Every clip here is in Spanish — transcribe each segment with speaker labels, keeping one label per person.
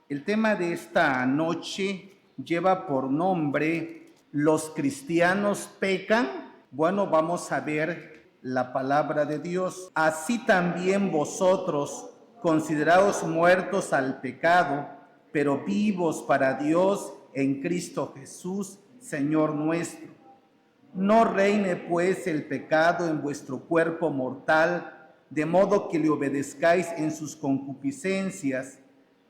Speaker 1: El tema de esta noche lleva por nombre ¿Los cristianos pecan? Bueno, vamos a ver la palabra de Dios. Así también vosotros, considerados muertos al pecado, pero vivos para Dios en Cristo Jesús, Señor nuestro. No reine pues el pecado en vuestro cuerpo mortal, de modo que le obedezcáis en sus concupiscencias,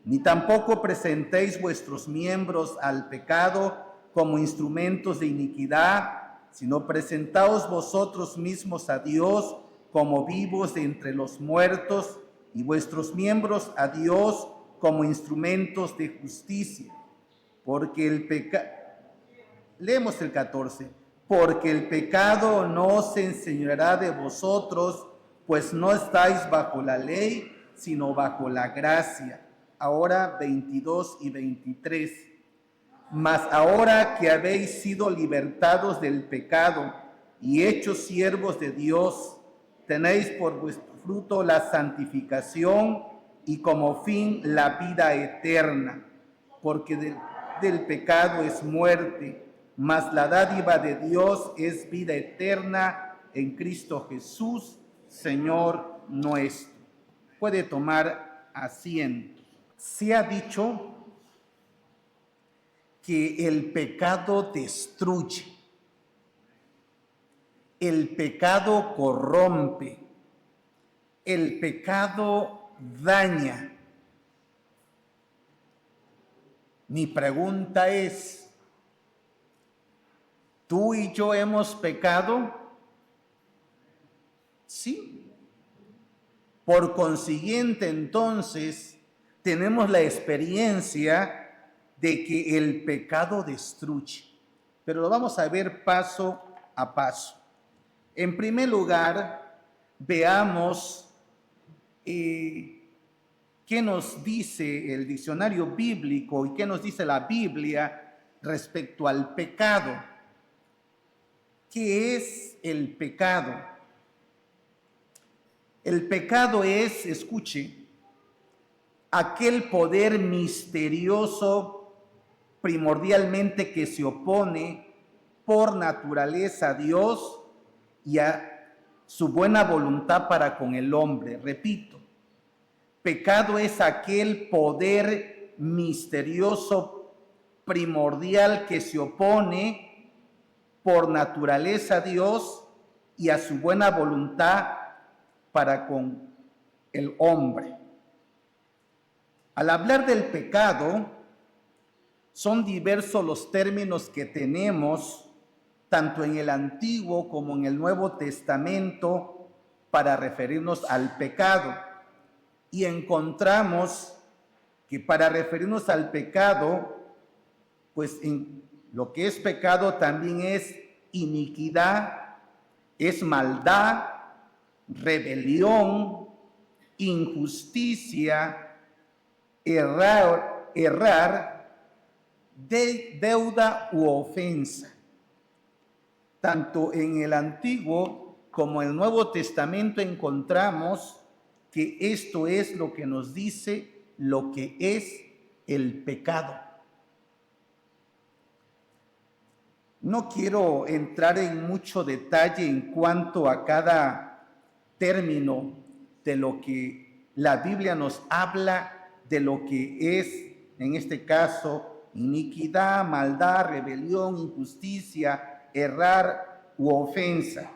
Speaker 1: ni tampoco presentéis vuestros miembros al pecado como instrumentos de iniquidad, sino presentaos vosotros mismos a Dios como vivos de entre los muertos, y vuestros miembros a Dios como instrumentos de justicia. Porque el pecado, leemos el 14, porque el pecado no se enseñará de vosotros, pues no estáis bajo la ley, sino bajo la gracia. Ahora 22 y 23. Mas ahora que habéis sido libertados del pecado y hechos siervos de Dios, tenéis por vuestro fruto la santificación y como fin la vida eterna, porque del pecado es muerte, mas la dádiva de Dios es vida eterna en Cristo Jesús, Señor nuestro. Puede tomar asiento. Se ha dicho que el pecado destruye, el pecado corrompe, el pecado daña. Mi pregunta es, ¿tú y yo hemos pecado? Sí. Por consiguiente, entonces, tenemos la experiencia de que el pecado destruye. Pero lo vamos a ver paso a paso. En primer lugar, veamos qué nos dice el diccionario bíblico y qué nos dice la Biblia respecto al pecado. ¿Qué es el pecado? El pecado es, escuche, aquel poder misterioso primordialmente que se opone por naturaleza a Dios y a su buena voluntad para con el hombre. Repito, pecado es aquel poder misterioso primordial que se opone por naturaleza a Dios y a su buena voluntad para con el hombre. Al hablar del pecado, son diversos los términos que tenemos, tanto en el Antiguo como en el Nuevo Testamento, para referirnos al pecado. Y encontramos que para referirnos al pecado, pues en lo que es pecado también es iniquidad, es maldad, rebelión, injusticia, errar, deuda u ofensa. Tanto en el Antiguo como en el Nuevo Testamento encontramos que esto es lo que nos dice lo que es el pecado. No quiero entrar en mucho detalle en cuanto a cada término de lo que la Biblia nos habla de lo que es, en este caso, iniquidad, maldad, rebelión, injusticia, errar u ofensa.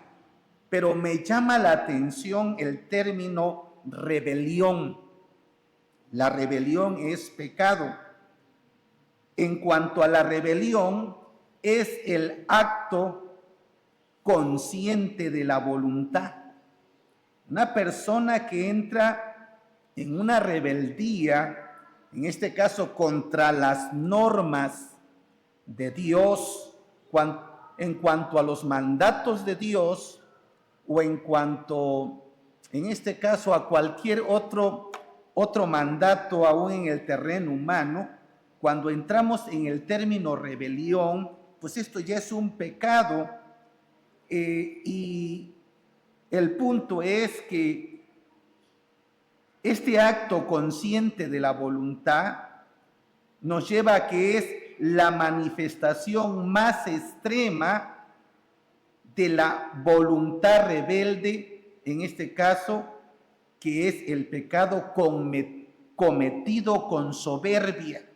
Speaker 1: Pero me llama la atención el término rebelión. La rebelión es pecado. En cuanto a la rebelión, es el acto consciente de la voluntad. Una persona que entra en una rebeldía, en este caso contra las normas de Dios, en cuanto a los mandatos de Dios, o en cuanto, en este caso, a cualquier otro mandato aún en el terreno humano, cuando entramos en el término rebelión, pues esto ya es un pecado, y el punto es que este acto consciente de la voluntad nos lleva a que es la manifestación más extrema de la voluntad rebelde, en este caso, que es el pecado cometido con soberbia.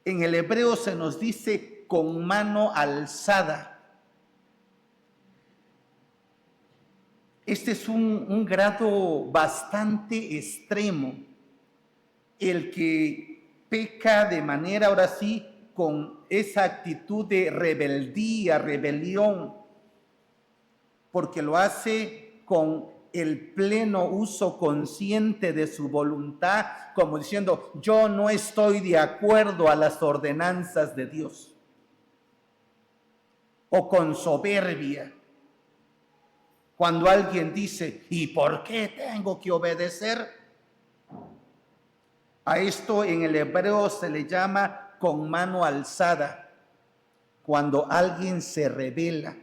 Speaker 1: En el hebreo se nos dice con mano alzada. Este es un grado bastante extremo, el que peca de manera, ahora sí, con esa actitud de rebeldía, rebelión, porque lo hace con el pleno uso consciente de su voluntad, como diciendo, yo no estoy de acuerdo a las ordenanzas de Dios. O con soberbia, cuando alguien dice, ¿y por qué tengo que obedecer? A esto en el hebreo se le llama con mano alzada, cuando alguien se rebela.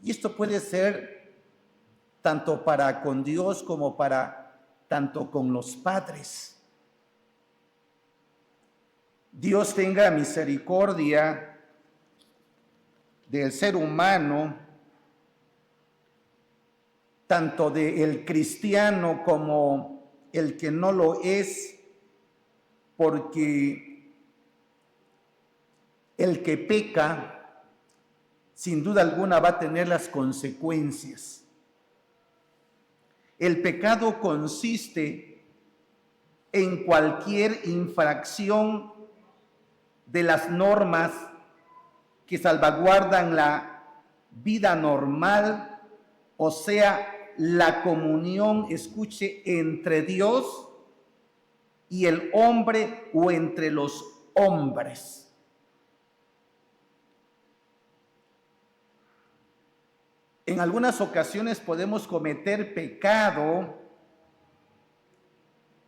Speaker 1: Y esto puede ser tanto para con Dios como tanto con los padres. Dios tenga misericordia del ser humano, tanto del cristiano como el que no lo es, porque el que peca, sin duda alguna, va a tener las consecuencias. El pecado consiste en cualquier infracción de las normas que salvaguardan la vida normal, o sea, la comunión, escuche, entre Dios y el hombre o entre los hombres. En algunas ocasiones podemos cometer pecado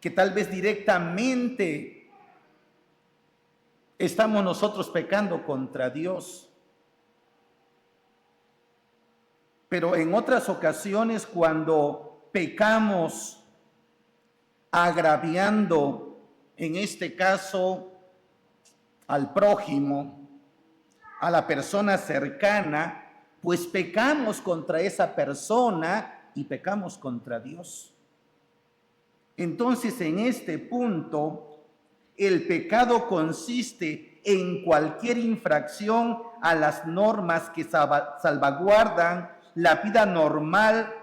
Speaker 1: que tal vez directamente estamos nosotros pecando contra Dios. Pero en otras ocasiones, cuando pecamos agraviando, en este caso, al prójimo, a la persona cercana, pues pecamos contra esa persona y pecamos contra Dios. Entonces, en este punto, el pecado consiste en cualquier infracción a las normas que salvaguardan la vida normal,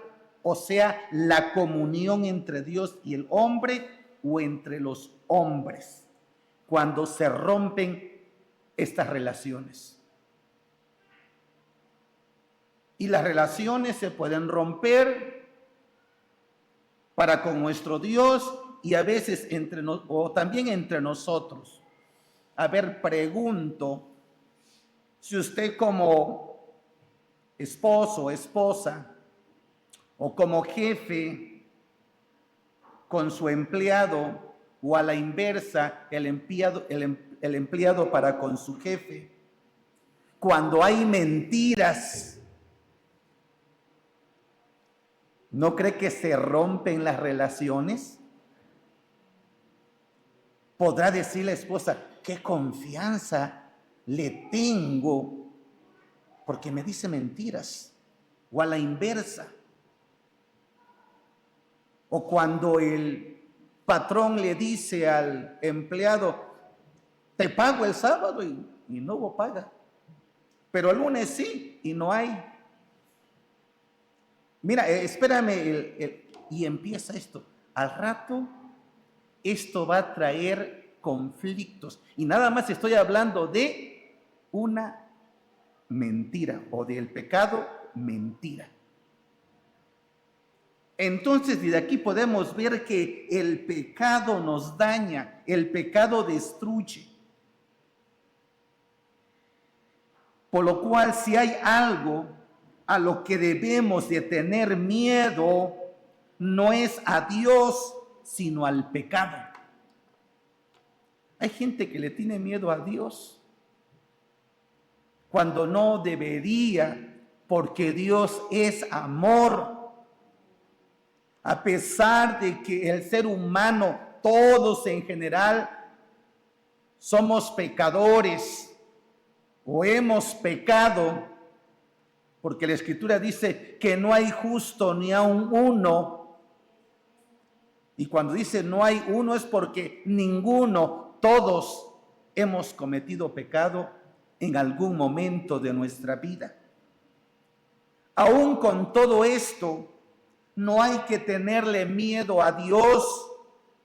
Speaker 1: o sea, la comunión entre Dios y el hombre o entre los hombres, cuando se rompen estas relaciones. Y las relaciones se pueden romper para con nuestro Dios y a veces o también entre nosotros. A ver, pregunto, si usted como esposo, esposa, o como jefe con su empleado, o a la inversa, el empleado para con su jefe, cuando hay mentiras, ¿no cree que se rompen las relaciones? Podrá decir la esposa, qué confianza le tengo porque me dice mentiras. O a la inversa. O cuando el patrón le dice al empleado, te pago el sábado y no hubo paga. Pero el lunes sí y no hay. Mira, espérame, y empieza esto. Al rato, esto va a traer conflictos. Y nada más estoy hablando de una mentira o del pecado, mentira. Entonces, desde aquí podemos ver que el pecado nos daña, el pecado destruye. Por lo cual, si hay algo a lo que debemos de tener miedo, no es a Dios, sino al pecado. Hay gente que le tiene miedo a Dios cuando no debería, porque Dios es amor. A pesar de que el ser humano todos en general somos pecadores o hemos pecado, porque la Escritura dice que no hay justo ni aun uno. Y cuando dice no hay uno es porque ninguno, todos hemos cometido pecado en algún momento de nuestra vida. Aún con todo esto, no hay que tenerle miedo a Dios,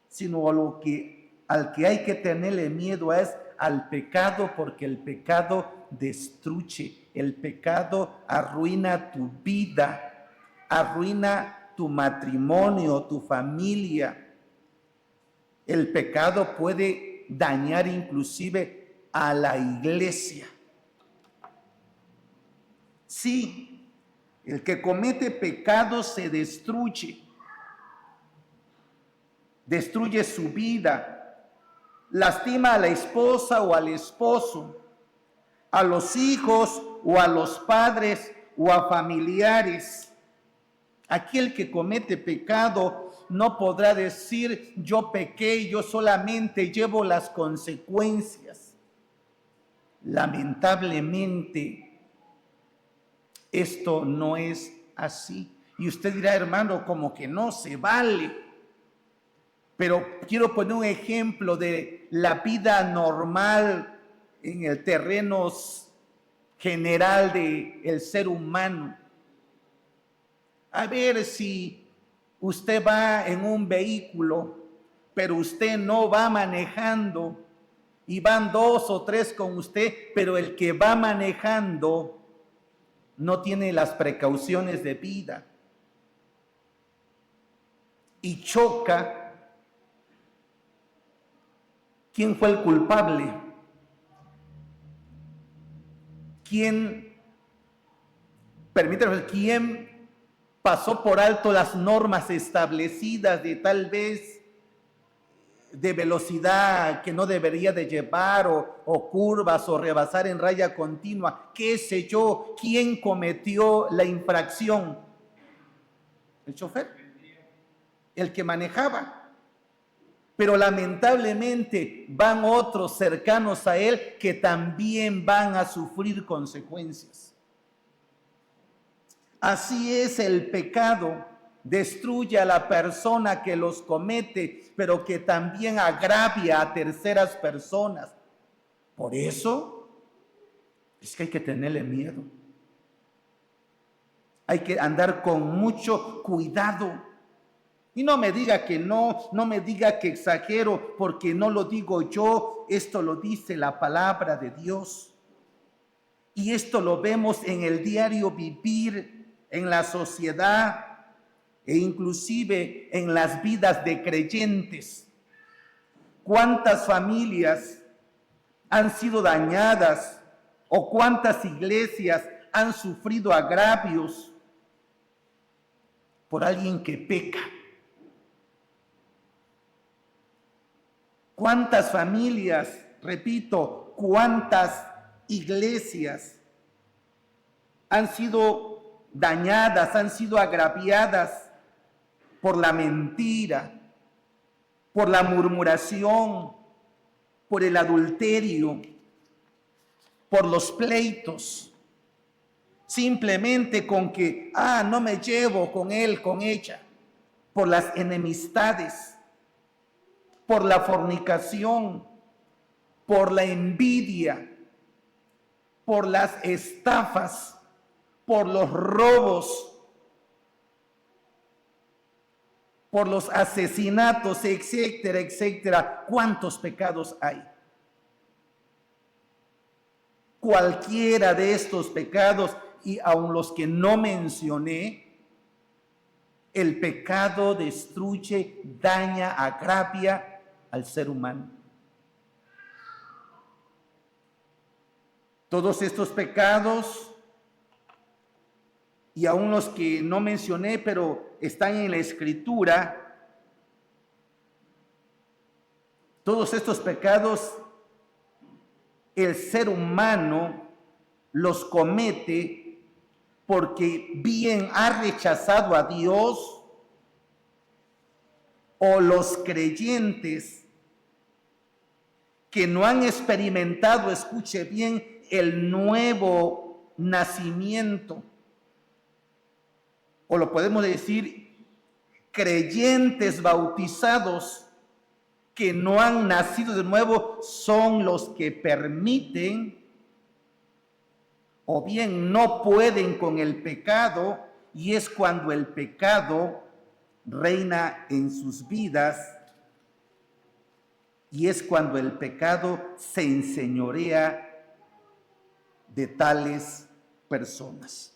Speaker 1: sino al que hay que tenerle miedo es al pecado, porque el pecado destruye, el pecado arruina tu vida, arruina tu matrimonio, tu familia. El pecado puede dañar inclusive a la iglesia. Sí, el que comete pecado se destruye su vida, lastima a la esposa o al esposo, a los hijos o a los padres o a familiares. Aquel que comete pecado no podrá decir yo pequé, yo solamente llevo las consecuencias. Lamentablemente, esto no es así. Y usted dirá, hermano, como que no se vale. Pero quiero poner un ejemplo de la vida normal en el terreno general del ser humano. A ver si usted va en un vehículo, pero usted no va manejando y van 2 o 3 con usted, pero el que va manejando no tiene las precauciones de vida y choca. ¿Quién fue el culpable? ¿Quién pasó por alto las normas establecidas de tal vez de velocidad que no debería de llevar o curvas o rebasar en raya continua? ¿Qué sé yo? ¿Quién cometió la infracción? ¿El chofer? El que manejaba. Pero lamentablemente van otros cercanos a él que también van a sufrir consecuencias. Así es el pecado, destruye a la persona que los comete, pero que también agravia a terceras personas. Por eso es que hay que tenerle miedo. Hay que andar con mucho cuidado. Y no me diga que no me diga que exagero, porque no lo digo yo, esto lo dice la palabra de Dios. Y esto lo vemos en el diario vivir, en la sociedad e inclusive en las vidas de creyentes. ¿Cuántas familias han sido dañadas o cuántas iglesias han sufrido agravios por alguien que peca? ¿Cuántas familias, repito, cuántas iglesias han sido dañadas, han sido agraviadas por la mentira, por la murmuración, por el adulterio, por los pleitos, simplemente con que, no me llevo con él, con ella, por las enemistades, por la fornicación, por la envidia, por las estafas, por los robos, por los asesinatos, etcétera, etcétera. ¿Cuántos pecados hay? Cualquiera de estos pecados, y aun los que no mencioné, el pecado destruye, daña, agravia al ser humano. Todos estos pecados, y aún los que no mencioné, pero están en la Escritura, todos estos pecados, el ser humano los comete porque bien ha rechazado a Dios o los creyentes que no han experimentado, escuche bien, el nuevo nacimiento, o lo podemos decir, creyentes bautizados que no han nacido de nuevo, son los que permiten o bien no pueden con el pecado, y es cuando el pecado reina en sus vidas, y es cuando el pecado se enseñorea de tales personas.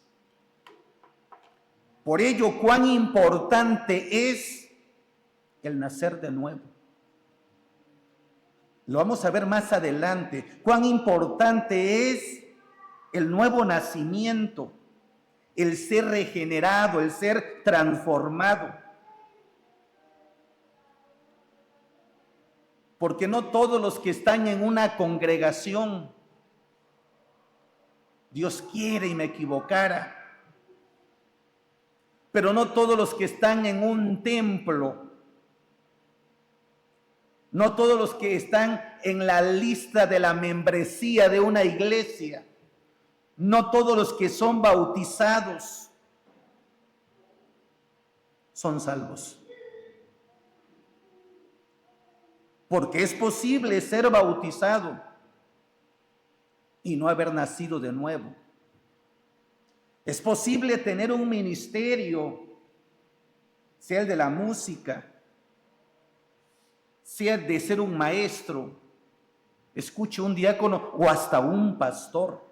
Speaker 1: Por ello, cuán importante es el nacer de nuevo. Lo vamos a ver más adelante. Cuán importante es el nuevo nacimiento, el ser regenerado, el ser transformado. Porque no todos los que están en una congregación, Dios quiere y me equivocara, pero no todos los que están en un templo, no todos los que están en la lista de la membresía de una iglesia, no todos los que son bautizados son salvos. Porque es posible ser bautizado y no haber nacido de nuevo. Es posible tener un ministerio, sea el de la música, sea de ser un maestro, escuche, un diácono o hasta un pastor.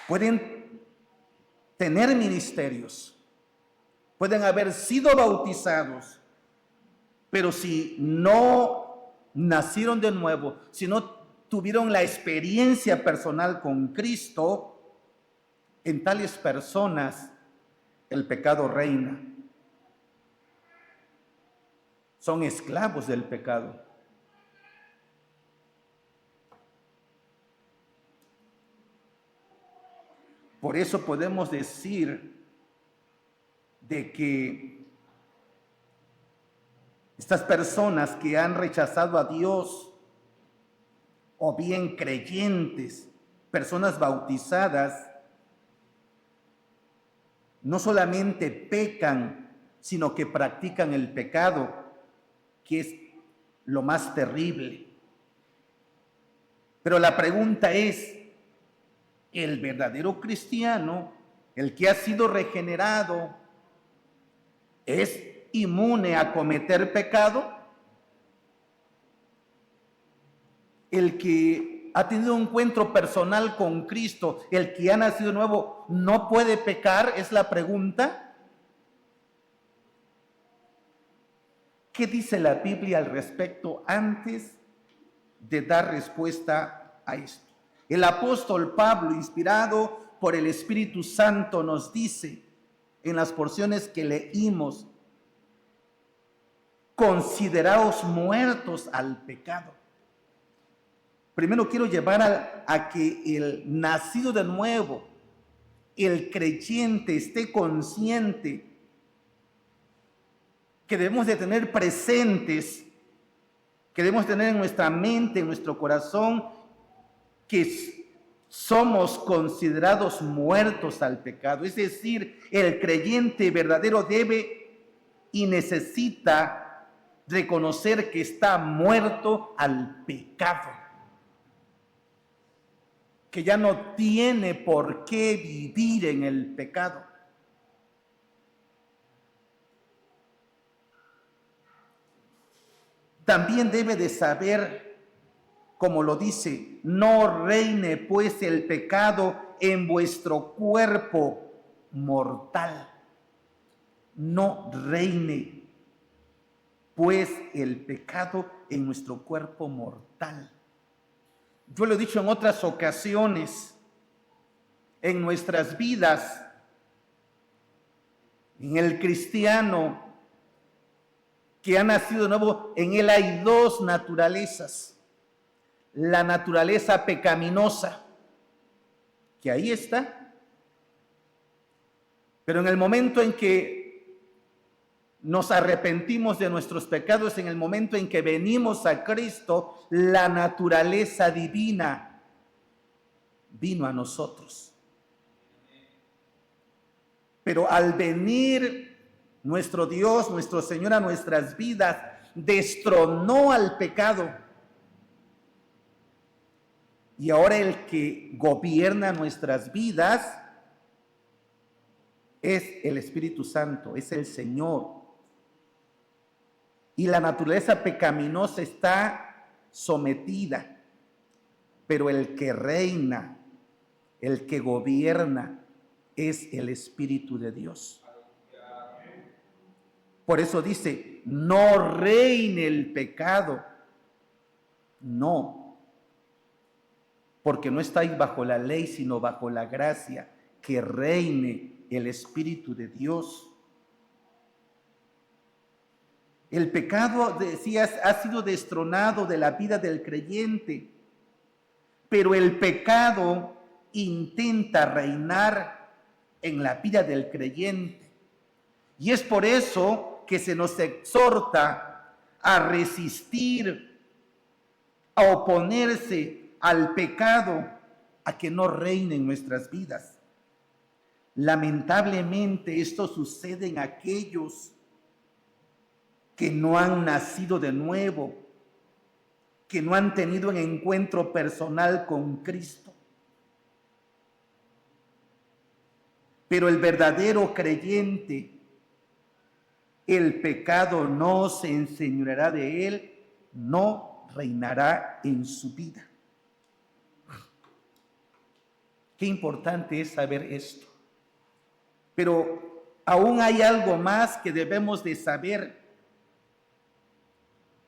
Speaker 1: Pueden tener ministerios, pueden haber sido bautizados, pero si no nacieron de nuevo, si no tuvieron la experiencia personal con Cristo, en tales personas el pecado reina. Son esclavos del pecado. Por eso podemos decir de que estas personas que han rechazado a Dios, o bien creyentes, personas bautizadas, no solamente pecan, sino que practican el pecado, que es lo más terrible. Pero la pregunta es, ¿el verdadero cristiano, el que ha sido regenerado, es inmune a cometer pecado? El que ha tenido un encuentro personal con Cristo, el que ha nacido nuevo, ¿no puede pecar? Es la pregunta. ¿Qué dice la Biblia al respecto antes de dar respuesta a esto? El apóstol Pablo, inspirado por el Espíritu Santo, nos dice en las porciones que leímos: consideraos muertos al pecado. Primero quiero llevar a que el nacido de nuevo, el creyente, esté consciente que debemos de tener presentes, que debemos tener en nuestra mente, en nuestro corazón, que somos considerados muertos al pecado. Es decir, el creyente verdadero debe y necesita reconocer que está muerto al pecado, que ya no tiene por qué vivir en el pecado. También debe de saber, como lo dice, no reine pues el pecado en vuestro cuerpo mortal. No reine pues el pecado en nuestro cuerpo mortal. Yo lo he dicho en otras ocasiones, en nuestras vidas, en el cristiano que ha nacido de nuevo, en él hay dos naturalezas. La naturaleza pecaminosa, que ahí está, Pero en el momento en que nos arrepentimos de nuestros pecados, en el momento en que venimos a Cristo, la naturaleza divina vino a nosotros. Pero al venir nuestro Dios, nuestro Señor a nuestras vidas, destronó al pecado. Y ahora el que gobierna nuestras vidas es el Espíritu Santo, es el Señor. Y la naturaleza pecaminosa está sometida, pero el que reina, el que gobierna, es el Espíritu de Dios. Por eso dice, no reine el pecado. No, porque no estáis bajo la ley, sino bajo la gracia, que reine el Espíritu de Dios. El pecado, decías, ha sido destronado de la vida del creyente, pero el pecado intenta reinar en la vida del creyente. Y es por eso que se nos exhorta a resistir, a oponerse al pecado, a que no reine en nuestras vidas. Lamentablemente esto sucede en aquellos que no han nacido de nuevo, que no han tenido un encuentro personal con Cristo. Pero el verdadero creyente, el pecado no se enseñoreará de él, no reinará en su vida. Qué importante es saber esto. Pero aún hay algo más que debemos de saber.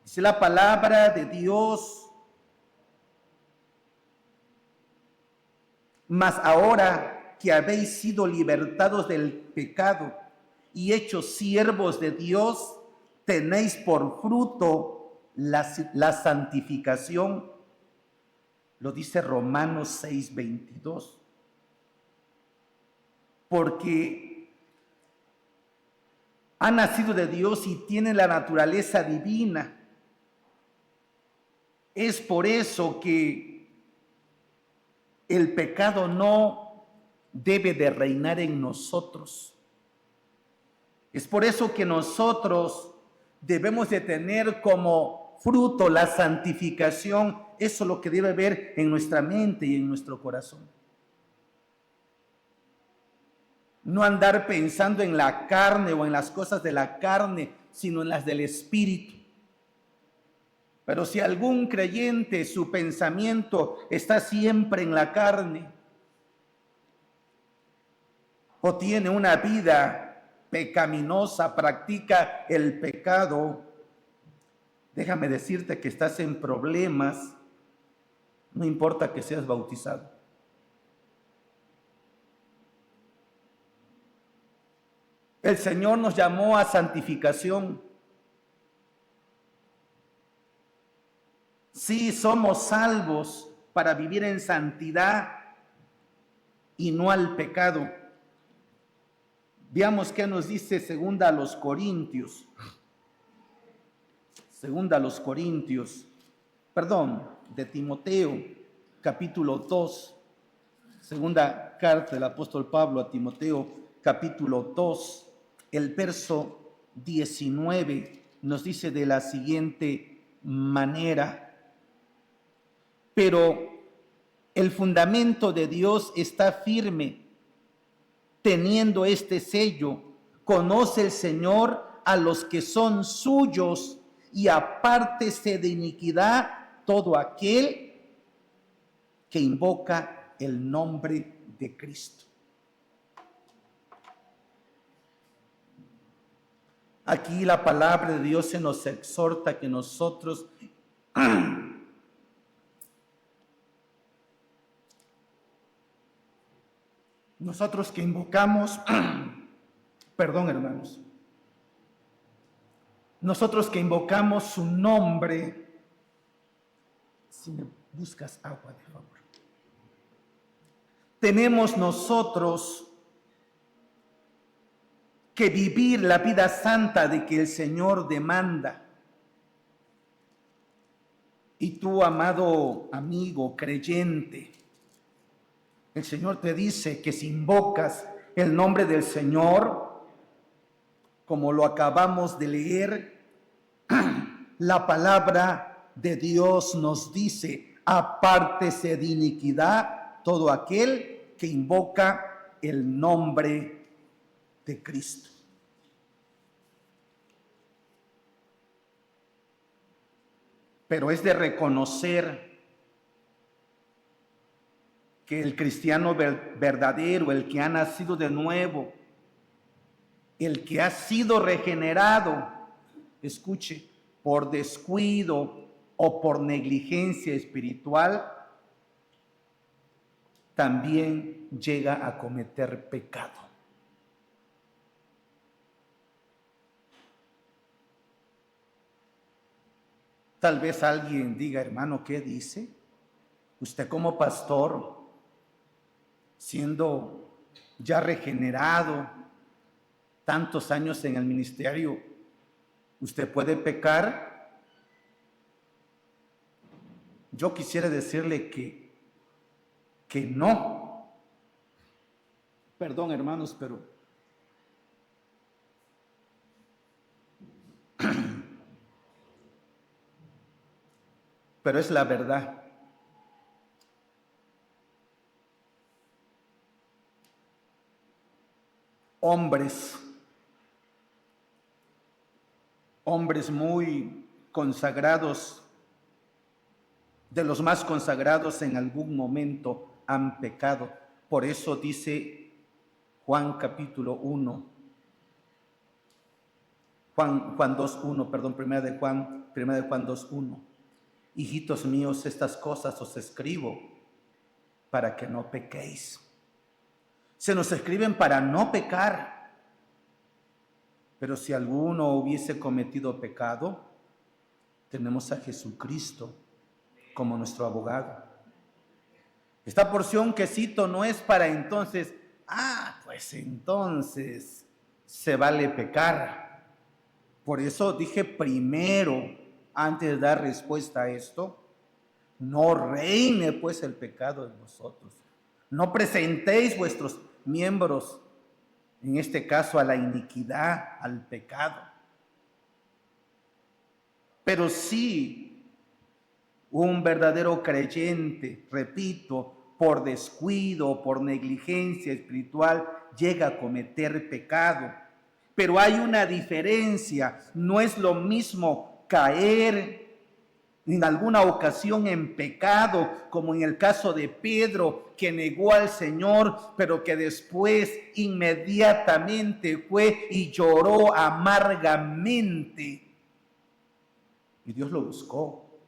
Speaker 1: Dice la palabra de Dios: mas ahora que habéis sido libertados del pecado y hechos siervos de Dios, tenéis por fruto la santificación. Lo dice Romanos 6:22. Porque ha nacido de Dios y tiene la naturaleza divina. Es por eso que el pecado no debe de reinar en nosotros. Es por eso que nosotros debemos de tener como fruto la santificación. Eso es lo que debe haber en nuestra mente y en nuestro corazón. No andar pensando en la carne o en las cosas de la carne, sino en las del Espíritu. Pero si algún creyente, su pensamiento está siempre en la carne, o tiene una vida pecaminosa, practica el pecado, déjame decirte que estás en problemas, no importa que seas bautizado. El Señor nos llamó a santificación. Sí, somos salvos para vivir en santidad y no al pecado. Veamos qué nos dice segunda a los Corintios. De Timoteo, capítulo 2. Segunda carta del apóstol Pablo a Timoteo, capítulo 2. El verso 19 nos dice de la siguiente manera: pero el fundamento de Dios está firme, teniendo este sello: conoce el Señor a los que son suyos, y apártese de iniquidad todo aquel que invoca el nombre de Cristo. Aquí la palabra de Dios se nos exhorta que nosotros que invocamos, perdón hermanos, nosotros que invocamos su nombre, si me buscas agua de favor, tenemos nosotros que vivir la vida santa de que el Señor demanda. Y tú, amado amigo creyente, el Señor te dice que si invocas el nombre del Señor, como lo acabamos de leer, la palabra de Dios nos dice: apártese de iniquidad todo aquel que invoca el nombre de Cristo. Pero es de reconocer que el cristiano verdadero, el que ha nacido de nuevo, el que ha sido regenerado, escuche, por descuido o por negligencia espiritual, también llega a cometer pecado. Tal vez alguien diga: hermano, ¿qué dice? Usted como pastor, siendo ya regenerado, tantos años en el ministerio, ¿usted puede pecar? Yo quisiera decirle que no. Perdón, hermanos, pero es la verdad. Hombres muy consagrados, de los más consagrados, en algún momento han pecado. Por eso dice Juan capítulo 1, Juan 2:1, perdón, primera de Juan 2:1. Hijitos míos, estas cosas os escribo para que no pequéis. Se nos escriben para no pecar. Pero si alguno hubiese cometido pecado, tenemos a Jesucristo como nuestro abogado. Esta porción que cito no es para entonces, pues entonces se vale pecar. Por eso dije primero, antes de dar respuesta a esto, no reine pues el pecado en vosotros. No presentéis vuestros miembros, en este caso, a la iniquidad, al pecado. Pero sí, un verdadero creyente, repito, por descuido, por negligencia espiritual, llega a cometer pecado. Pero hay una diferencia. No es lo mismo caer en alguna ocasión en pecado, como en el caso de Pedro, que negó al Señor, pero que después inmediatamente fue y lloró amargamente. Y Dios lo buscó,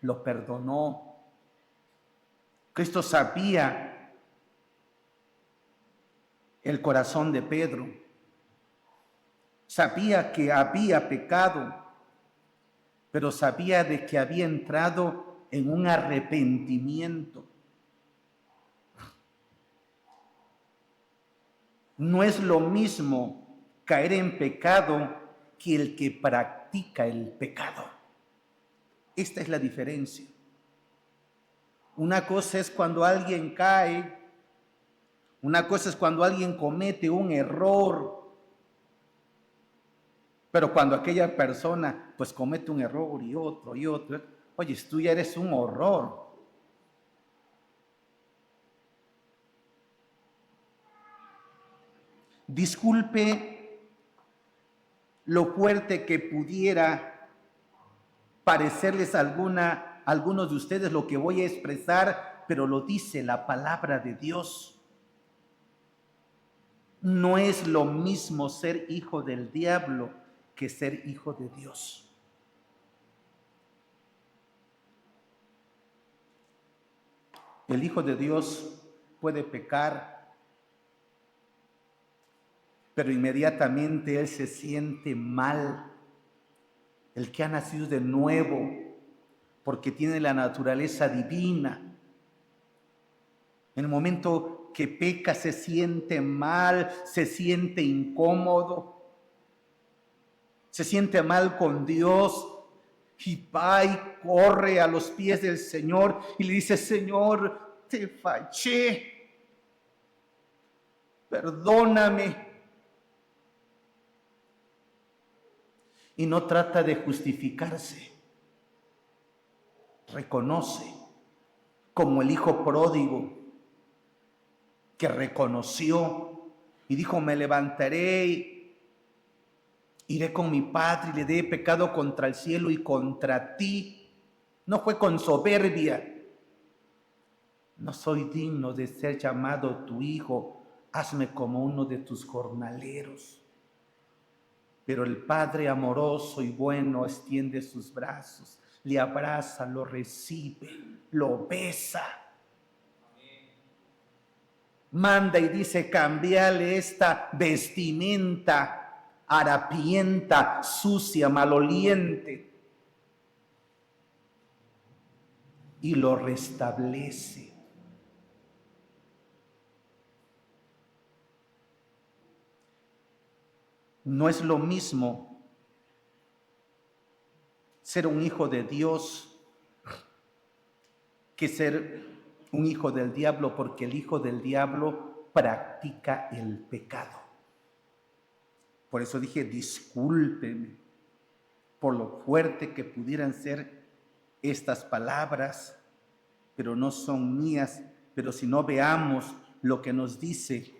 Speaker 1: lo perdonó. Cristo sabía el corazón de Pedro, sabía que había pecado, pero sabía de que había entrado en un arrepentimiento. No es lo mismo caer en pecado que el que practica el pecado. Esta es la diferencia. Una cosa es cuando alguien cae, una cosa es cuando alguien comete un error, pero cuando aquella persona pues comete un error y otro, oye, tú ya eres un horror. Disculpe lo fuerte que pudiera parecerles a algunos de ustedes lo que voy a expresar, pero lo dice la palabra de Dios. No es lo mismo ser hijo del diablo que ser hijo de Dios. El hijo de Dios puede pecar, pero inmediatamente él se siente mal. El que ha nacido de nuevo, porque tiene la naturaleza divina, en el momento que peca se siente mal, se siente incómodo, se siente mal con Dios y va y corre a los pies del Señor y le dice: Señor, te fallé, perdóname. Y no trata de justificarse, reconoce, como el hijo pródigo que reconoció y dijo: me levantaré y iré con mi padre y le dé pecado contra el cielo y contra ti. No fue con soberbia: no soy digno de ser llamado tu hijo, hazme como uno de tus jornaleros. Pero el Padre amoroso y bueno extiende sus brazos, le abraza, lo recibe, lo besa. Manda y dice: cambiale esta vestimenta harapienta, sucia, maloliente. Y lo restablece. No es lo mismo ser un hijo de Dios que ser un hijo del diablo, porque el hijo del diablo practica el pecado. Por eso dije: discúlpeme por lo fuerte que pudieran ser estas palabras, pero no son mías. Pero si no, veamos lo que nos dice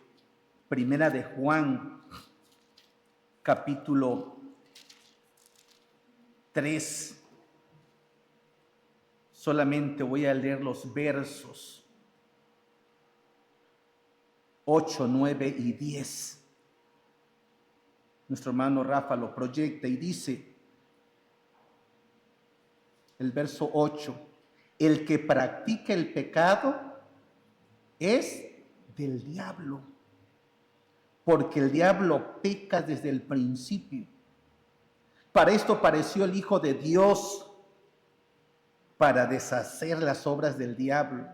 Speaker 1: Primera de Juan, capítulo 3. Solamente voy a leer los versos 8, 9 y 10. Nuestro hermano Rafa lo proyecta y dice, el verso 8: el que practica el pecado es del diablo, porque el diablo peca desde el principio. Para esto pareció el Hijo de Dios, para deshacer las obras del diablo.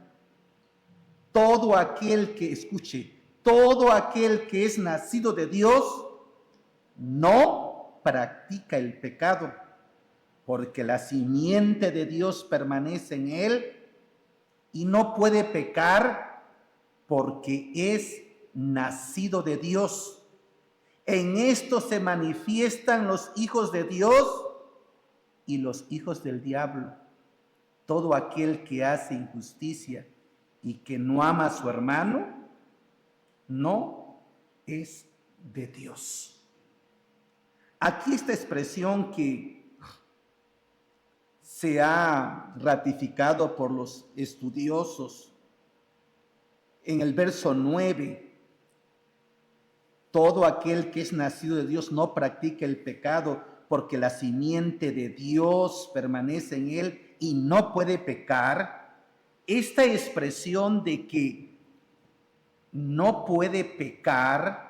Speaker 1: Todo aquel que, escuche, todo aquel que es nacido de Dios no practica el pecado, porque la simiente de Dios permanece en él y no puede pecar porque es nacido de Dios. En esto se manifiestan los hijos de Dios y los hijos del diablo. Todo aquel que hace injusticia y que no ama a su hermano, no es de Dios. Aquí esta expresión que se ha ratificado por los estudiosos en el verso 9, todo aquel que es nacido de Dios no practica el pecado, porque la simiente de Dios permanece en él y no puede pecar. Esta expresión de que no puede pecar,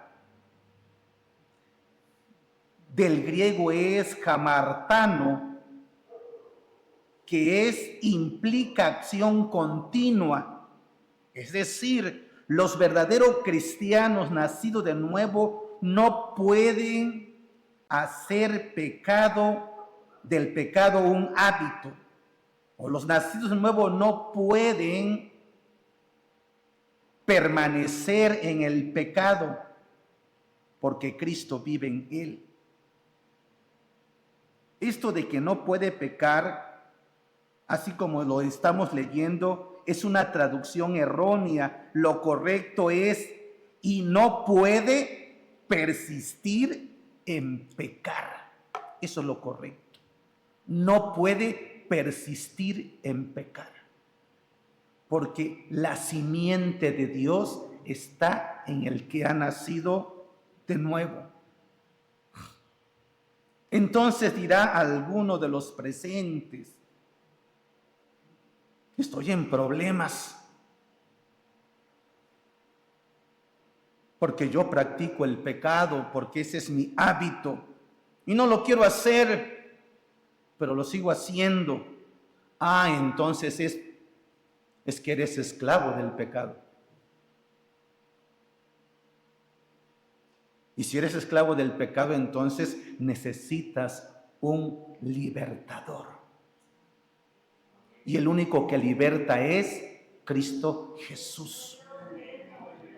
Speaker 1: del griego es hamartano, que implica acción continua. Es decir, los verdaderos cristianos nacidos de nuevo no pueden hacer del pecado un hábito. O los nacidos de nuevo no pueden permanecer en el pecado, porque Cristo vive en él. Esto de que no puede pecar, así como lo estamos leyendo, es una traducción errónea. Lo correcto es: y no puede persistir en pecar. Eso es lo correcto. No puede persistir en pecar, porque la simiente de Dios está en el que ha nacido de nuevo. Entonces dirá alguno de los presentes: estoy en problemas, porque yo practico el pecado, porque ese es mi hábito, y no lo quiero hacer, pero lo sigo haciendo. Entonces es que eres esclavo del pecado. Y si eres esclavo del pecado, entonces necesitas un libertador. Y el único que liberta es Cristo Jesús.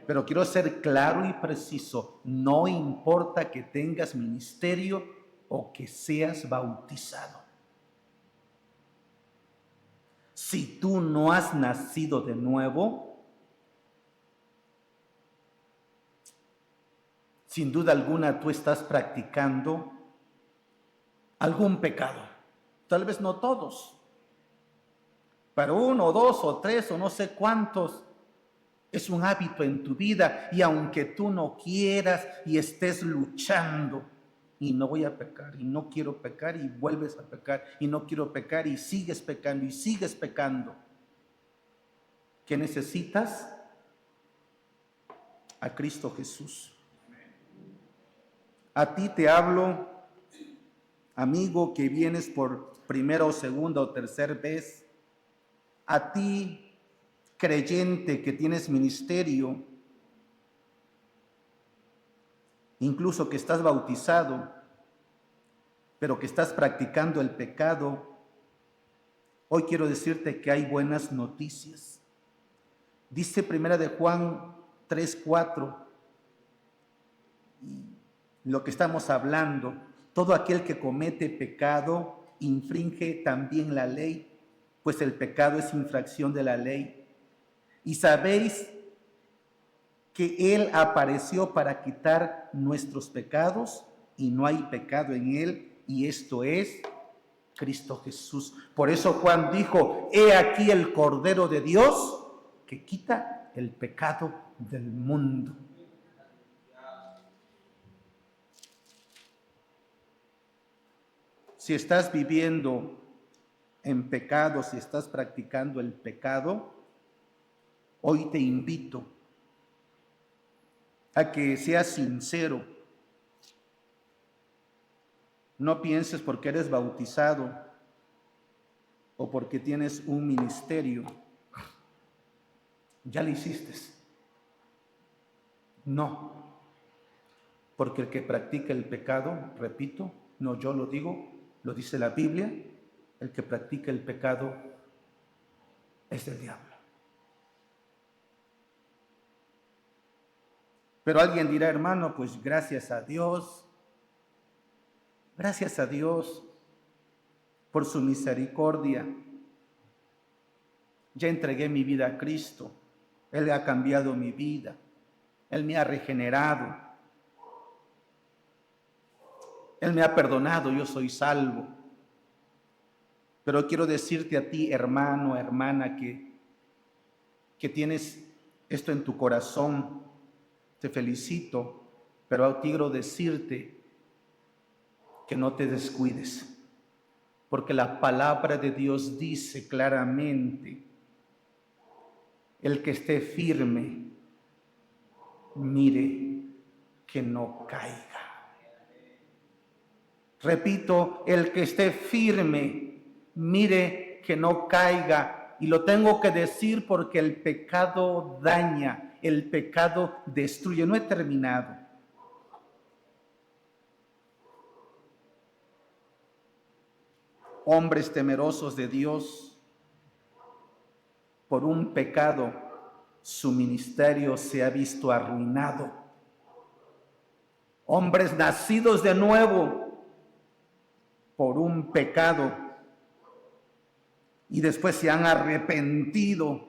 Speaker 1: Pero quiero ser claro y preciso, no importa que tengas ministerio o que seas bautizado. Si tú no has nacido de nuevo, sin duda alguna tú estás practicando algún pecado. Tal vez no todos, pero 1, 2 o 3 o no sé cuántos. Es un hábito en tu vida y aunque tú no quieras y estés luchando y no voy a pecar y no quiero pecar y vuelves a pecar y no quiero pecar y sigues pecando y sigues pecando. ¿Qué necesitas? A Cristo Jesús. A ti te hablo, amigo, que vienes por primera o segunda o tercera vez. A ti, creyente que tienes ministerio, incluso que estás bautizado, pero que estás practicando el pecado, hoy quiero decirte que hay buenas noticias. Dice primera de Juan 3:4, lo que estamos hablando, todo aquel que comete pecado infringe también la ley, pues el pecado es infracción de la ley. Y sabéis que Él apareció para quitar nuestros pecados y no hay pecado en Él, y esto es Cristo Jesús. Por eso Juan dijo, he aquí el Cordero de Dios que quita el pecado del mundo. Si estás viviendo en pecado, si estás practicando el pecado, hoy te invito a que seas sincero. No pienses porque eres bautizado o porque tienes un ministerio, ya lo hiciste. No, porque el que practica el pecado, repito, no yo lo digo, lo dice la Biblia, el que practica el pecado es del diablo. Pero alguien dirá, hermano, pues gracias a Dios por su misericordia. Ya entregué mi vida a Cristo, Él ha cambiado mi vida, Él me ha regenerado, Él me ha perdonado, yo soy salvo. Pero quiero decirte a ti, hermano, hermana, que tienes esto en tu corazón, te felicito, pero quiero decirte que no te descuides, porque la palabra de Dios dice claramente, el que esté firme, mire que no caiga. Repito, el que esté firme, mire que no caiga. Y lo tengo que decir porque el pecado daña, el pecado destruye. No he terminado. Hombres temerosos de Dios, por un pecado, su ministerio se ha visto arruinado. Hombres nacidos de nuevo, por un pecado, y después se han arrepentido,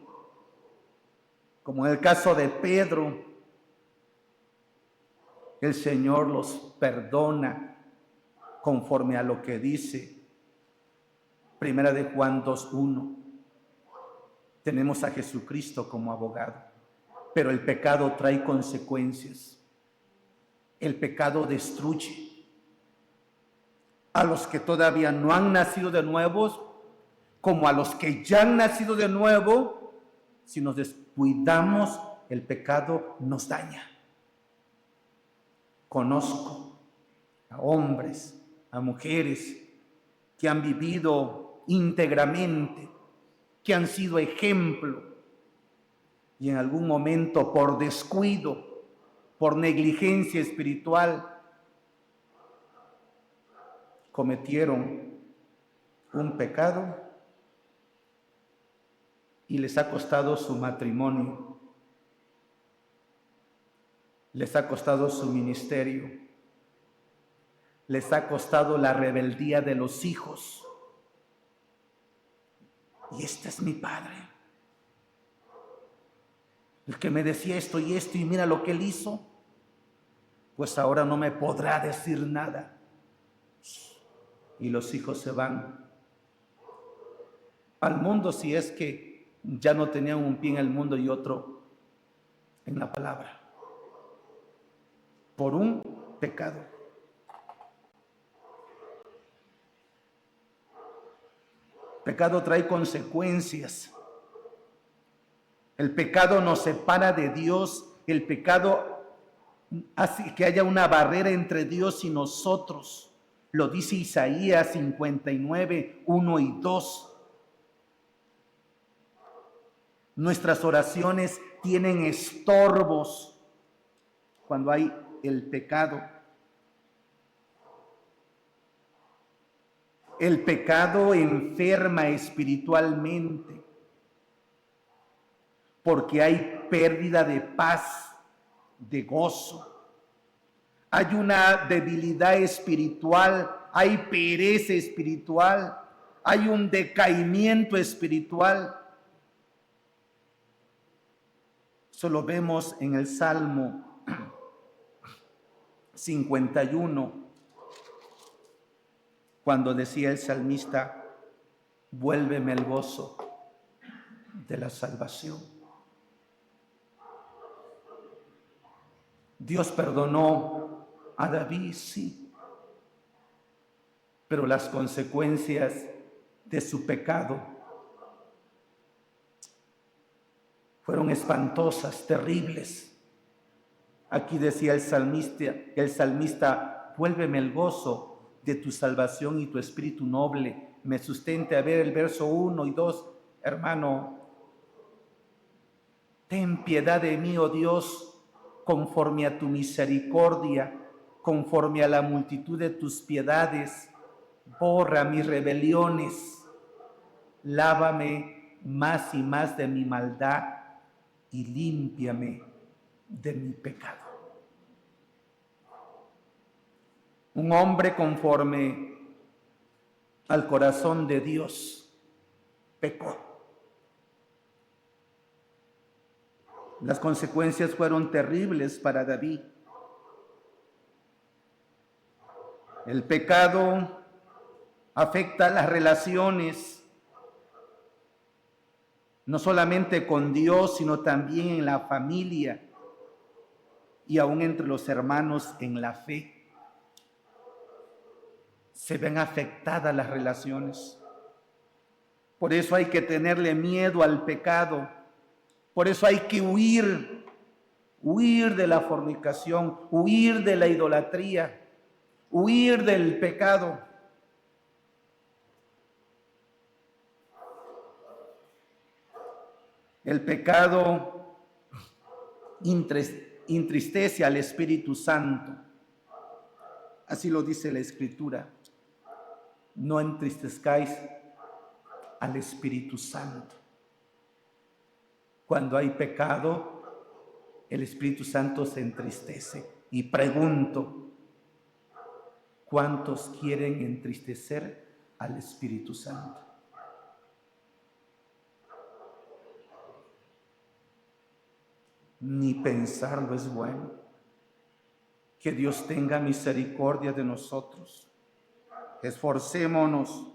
Speaker 1: como en el caso de Pedro, el Señor los perdona conforme a lo que dice Primera de Juan 2:1. Tenemos a Jesucristo como abogado, pero el pecado trae consecuencias. El pecado destruye. A los que todavía no han nacido de nuevo, como a los que ya han nacido de nuevo, si nos descuidamos, el pecado nos daña. Conozco a hombres, a mujeres que han vivido íntegramente, que han sido ejemplo, y en algún momento por descuido por negligencia espiritual, cometieron un pecado y les ha costado su matrimonio, les ha costado su ministerio, les ha costado la rebeldía de los hijos. Y este es mi padre, el que me decía esto y mira lo que él hizo, pues ahora no me podrá decir nada. Y los hijos se van al mundo, si es que ya no tenían un pie en el mundo y otro en la palabra, por un pecado. Pecado trae consecuencias. El pecado nos separa de Dios. El pecado hace que haya una barrera entre Dios y nosotros. Lo dice Isaías 59, 1 y 2. Nuestras oraciones tienen estorbos cuando hay el pecado. El pecado enferma espiritualmente porque hay pérdida de paz, de gozo. Hay una debilidad espiritual, hay pereza espiritual, hay un decaimiento espiritual. Eso lo vemos en el Salmo 51, cuando decía el salmista: vuélveme el gozo de la salvación. Dios perdonó a David, sí, pero las consecuencias de su pecado fueron espantosas, terribles. Aquí decía el salmista, vuélveme el gozo de tu salvación y tu espíritu noble me sustente. A ver el verso 1 y 2, hermano. Ten piedad de mí, oh Dios, conforme a tu misericordia, conforme a la multitud de tus piedades. Borra mis rebeliones, lávame más y más de mi maldad y límpiame de mi pecado. Un hombre conforme al corazón de Dios pecó. Las consecuencias fueron terribles para David. El pecado afecta las relaciones, no solamente con Dios, sino también en la familia y aún entre los hermanos en la fe. Se ven afectadas las relaciones. Por eso hay que tenerle miedo al pecado. Por eso hay que huir de la fornicación, huir de la idolatría, huir del pecado. El pecado entristece al Espíritu Santo. Así lo dice la Escritura. No entristezcáis al Espíritu Santo. Cuando hay pecado, el Espíritu Santo se entristece. Y pregunto, ¿cuántos quieren entristecer al Espíritu Santo? Ni pensarlo es bueno. Que Dios tenga misericordia de nosotros. Esforcémonos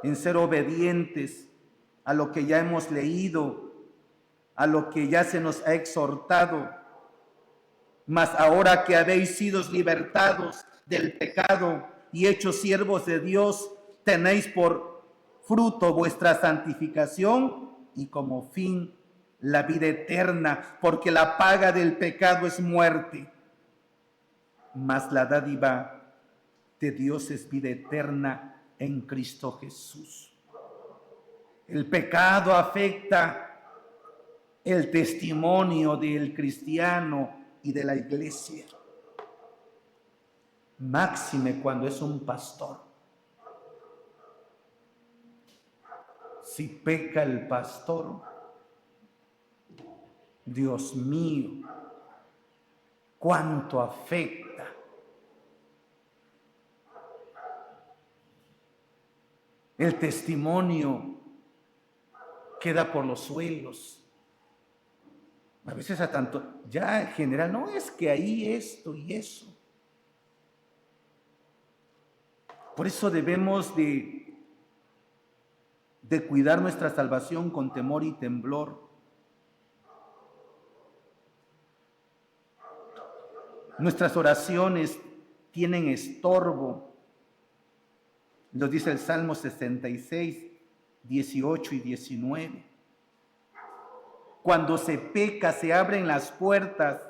Speaker 1: en ser obedientes a lo que ya hemos leído, a lo que ya se nos ha exhortado. Mas ahora que habéis sido libertados del pecado y hechos siervos de Dios, tenéis por fruto vuestra santificación y como fin la vida eterna, porque la paga del pecado es muerte, mas la dádiva de Dios es vida eterna en Cristo Jesús. El pecado afecta el testimonio del cristiano, y de la iglesia. Máxime cuando es un pastor. Si peca el pastor, Dios mío, cuánto afecta. El testimonio queda por los suelos. A veces a tanto, ya en general, no es que ahí esto y eso. Por eso debemos de cuidar nuestra salvación con temor y temblor. Nuestras oraciones tienen estorbo. Lo dice el Salmo 66, 18 y 19. Cuando se peca, se abren las puertas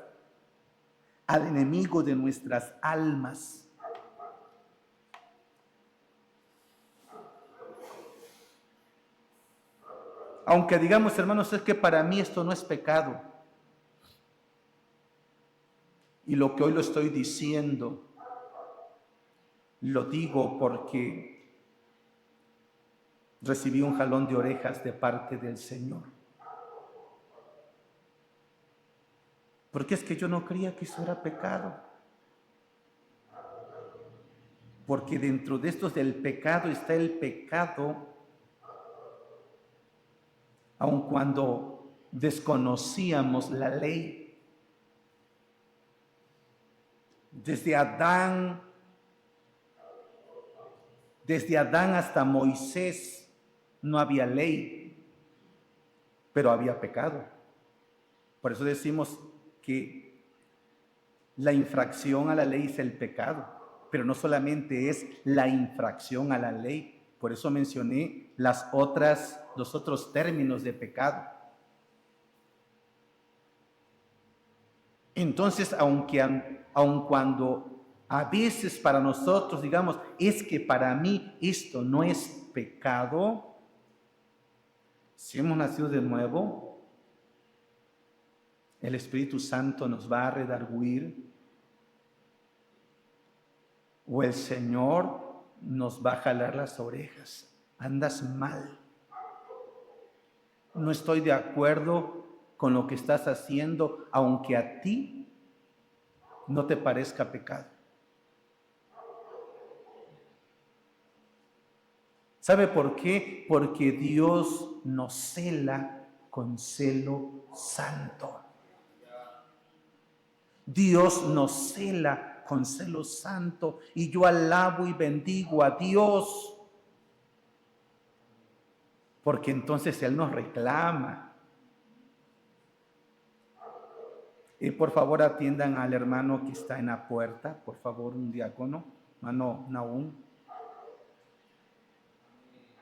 Speaker 1: al enemigo de nuestras almas. Aunque digamos, hermanos, es que para mí esto no es pecado. Y lo que hoy lo estoy diciendo, lo digo porque recibí un jalón de orejas de parte del Señor. Porque es que yo no creía que eso era pecado. Porque dentro de estos del pecado está el pecado, aun cuando desconocíamos la ley. Desde Adán hasta Moisés no había ley, pero había pecado. Por eso decimos que la infracción a la ley es el pecado, pero no solamente es la infracción a la ley. Por eso mencioné los otros términos de pecado. Entonces, aun cuando a veces para nosotros digamos, es que para mí esto no es pecado, si hemos nacido de nuevo, el Espíritu Santo nos va a redarguir, o el Señor nos va a jalar las orejas. Andas mal. No estoy de acuerdo con lo que estás haciendo, aunque a ti no te parezca pecado. ¿Sabe por qué? Porque Dios nos cela con celo santo. Dios nos cela con celo santo y yo alabo y bendigo a Dios porque entonces Él nos reclama. Y por favor atiendan al hermano que está en la puerta, por favor, un diácono, hermano Nahum.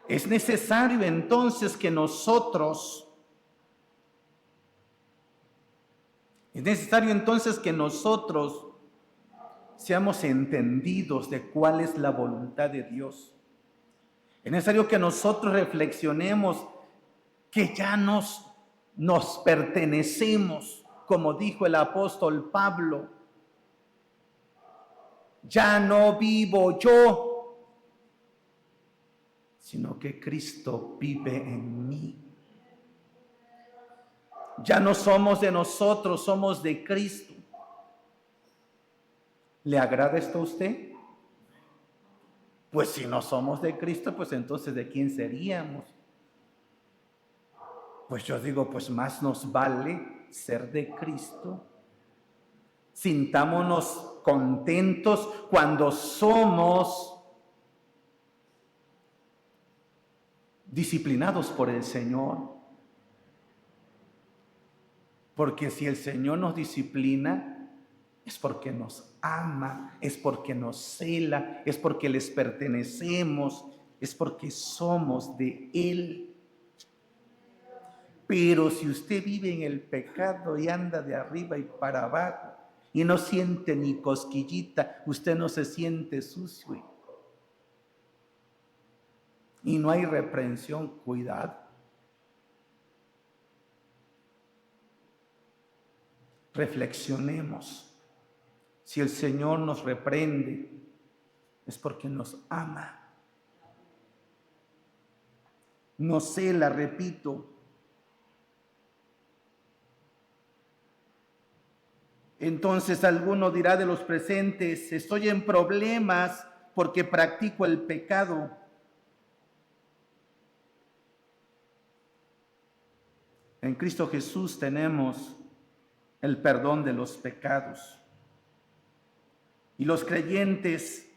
Speaker 1: Es necesario entonces que nosotros seamos entendidos de cuál es la voluntad de Dios. Es necesario que nosotros reflexionemos que ya nos pertenecemos, como dijo el apóstol Pablo. Ya no vivo yo, sino que Cristo vive en mí. Ya no somos de nosotros, somos de Cristo. ¿Le agrada esto a usted? Pues si no somos de Cristo, pues entonces ¿de quién seríamos? Pues yo digo, pues más nos vale ser de Cristo. Sintámonos contentos cuando somos disciplinados por el Señor. Porque si el Señor nos disciplina, es porque nos ama, es porque nos cela, es porque les pertenecemos, es porque somos de Él. Pero si usted vive en el pecado y anda de arriba y para abajo y no siente ni cosquillita, usted no se siente sucio y no hay reprensión, cuidado. reflexionemos. Si el Señor nos reprende, es porque nos ama. Nos cela, repito. Entonces alguno dirá de los presentes: estoy en problemas porque practico el pecado. En Cristo Jesús tenemos el perdón de los pecados. Y los creyentes,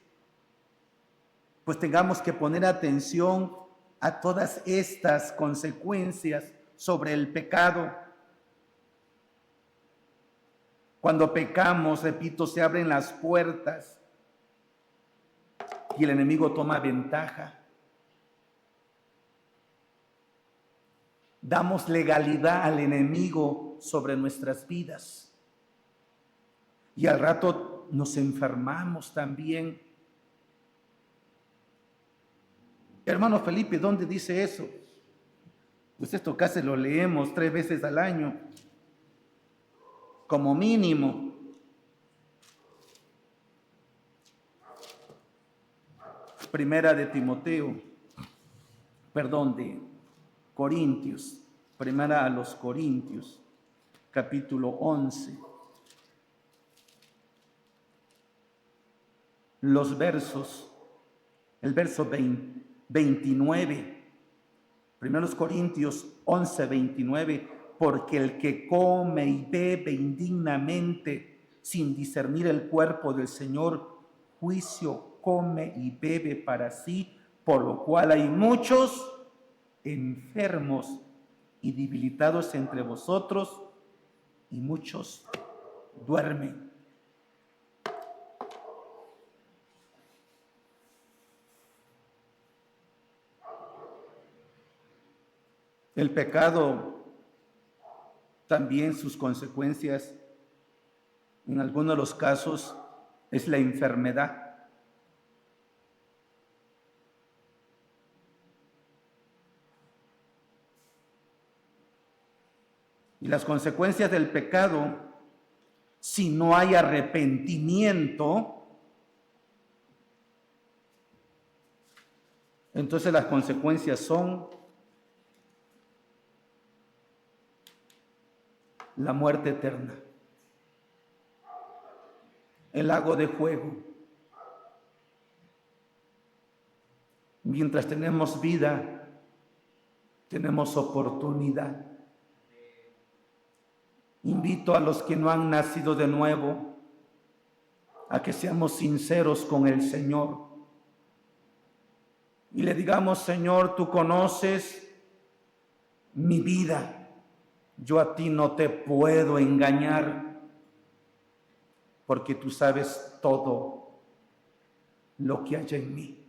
Speaker 1: pues tengamos que poner atención a todas estas consecuencias sobre el pecado. Cuando pecamos, repito, se abren las puertas y el enemigo toma ventaja. Damos legalidad al enemigo sobre nuestras vidas. Y al rato nos enfermamos también. Hermano Felipe, ¿dónde dice eso? Pues esto casi lo leemos 3 veces al año, como mínimo. Primera de Corintios, primera a los Corintios, capítulo 11. El verso 29, primeros Corintios 11, 29, porque el que come y bebe indignamente sin discernir el cuerpo del Señor, juicio come y bebe para sí, por lo cual hay muchos enfermos y debilitados entre vosotros, y muchos duermen. El pecado, también sus consecuencias, en algunos de los casos, es la enfermedad. Y las consecuencias del pecado, si no hay arrepentimiento, entonces las consecuencias son la muerte eterna, el lago de fuego. Mientras tenemos vida, tenemos oportunidad. Invito a los que no han nacido de nuevo a que seamos sinceros con el Señor y le digamos: Señor, tú conoces mi vida, yo a ti no te puedo engañar porque tú sabes todo lo que hay en mí.